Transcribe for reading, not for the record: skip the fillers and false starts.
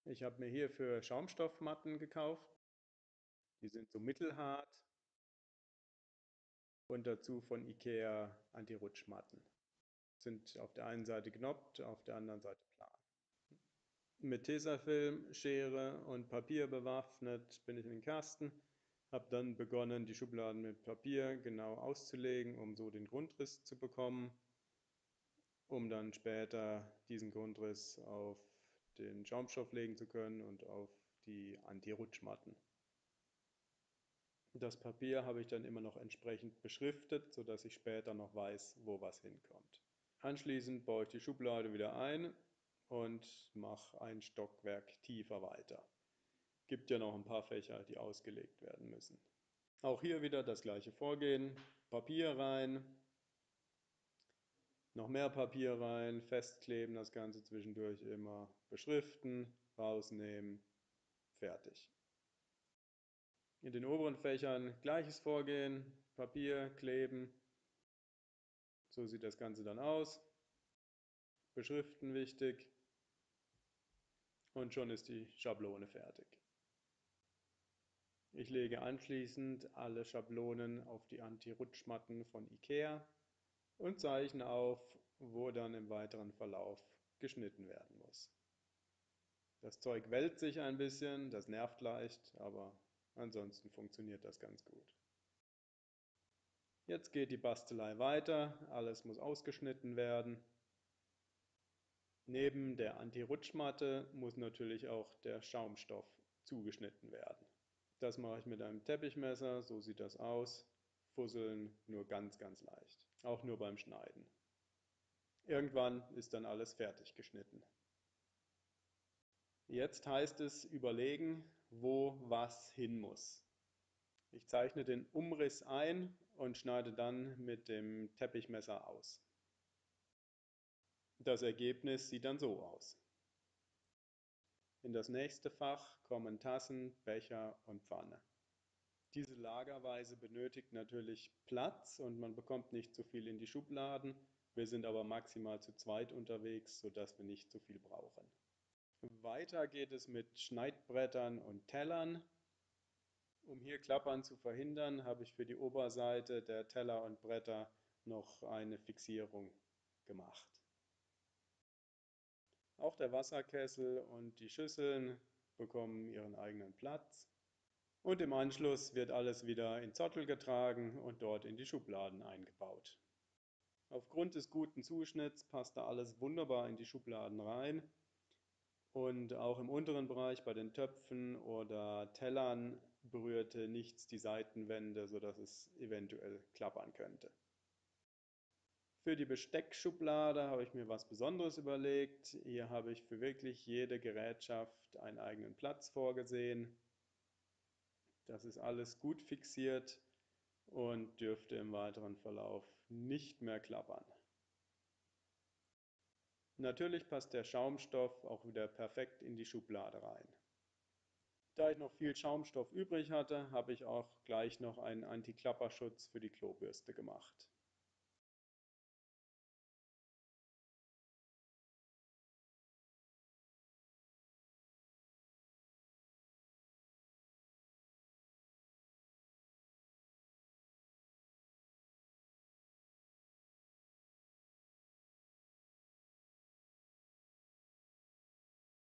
Ich habe mir hierfür Schaumstoffmatten gekauft. Die sind so mittelhart und dazu von IKEA Anti-Rutschmatten. Sind auf der einen Seite genoppt, auf der anderen Seite plan. Mit Tesafilm, Schere und Papier bewaffnet bin ich in den Kasten, habe dann begonnen, die Schubladen mit Papier genau auszulegen, um so den Grundriss zu bekommen, um dann später diesen Grundriss auf den Schaumstoff legen zu können und auf die Anti-Rutschmatten. Das Papier habe ich dann immer noch entsprechend beschriftet, sodass ich später noch weiß, wo was hinkommt. Anschließend baue ich die Schublade wieder ein und mache ein Stockwerk tiefer weiter. Gibt ja noch ein paar Fächer, die ausgelegt werden müssen. Auch hier wieder das gleiche Vorgehen. Papier rein, noch mehr Papier rein, festkleben, das Ganze zwischendurch immer beschriften, rausnehmen, fertig. In den oberen Fächern gleiches Vorgehen, Papier kleben, so sieht das Ganze dann aus. Beschriften wichtig und schon ist die Schablone fertig. Ich lege anschließend alle Schablonen auf die Anti-Rutschmatten von IKEA und zeichne auf, wo dann im weiteren Verlauf geschnitten werden muss. Das Zeug wälzt sich ein bisschen, das nervt leicht, aber ansonsten funktioniert das ganz gut. Jetzt geht die Bastelei weiter, alles muss ausgeschnitten werden. Neben der Anti-Rutschmatte muss natürlich auch der Schaumstoff zugeschnitten werden. Das mache ich mit einem Teppichmesser, so sieht das aus. Fusseln nur ganz, ganz leicht, auch nur beim Schneiden. Irgendwann ist dann alles fertig geschnitten. Jetzt heißt es überlegen, wo was hin muss. Ich zeichne den Umriss ein und schneide dann mit dem Teppichmesser aus. Das Ergebnis sieht dann so aus. In das nächste Fach kommen Tassen, Becher und Pfanne. Diese Lagerweise benötigt natürlich Platz und man bekommt nicht so viel in die Schubladen. Wir sind aber maximal zu zweit unterwegs, sodass wir nicht so viel brauchen. Weiter geht es mit Schneidbrettern und Tellern. Um hier Klappern zu verhindern, habe ich für die Oberseite der Teller und Bretter noch eine Fixierung gemacht. Auch der Wasserkessel und die Schüsseln bekommen ihren eigenen Platz. Und im Anschluss wird alles wieder in Zottel getragen und dort in die Schubladen eingebaut. Aufgrund des guten Zuschnitts passt da alles wunderbar in die Schubladen rein. Und auch im unteren Bereich bei den Töpfen oder Tellern berührte nichts die Seitenwände, sodass es eventuell klappern könnte. Für die Besteckschublade habe ich mir was Besonderes überlegt. Hier habe ich für wirklich jede Gerätschaft einen eigenen Platz vorgesehen. Das ist alles gut fixiert und dürfte im weiteren Verlauf nicht mehr klappern. Natürlich passt der Schaumstoff auch wieder perfekt in die Schublade rein. Da ich noch viel Schaumstoff übrig hatte, habe ich auch gleich noch einen Anti-Klapperschutz für die Klobürste gemacht.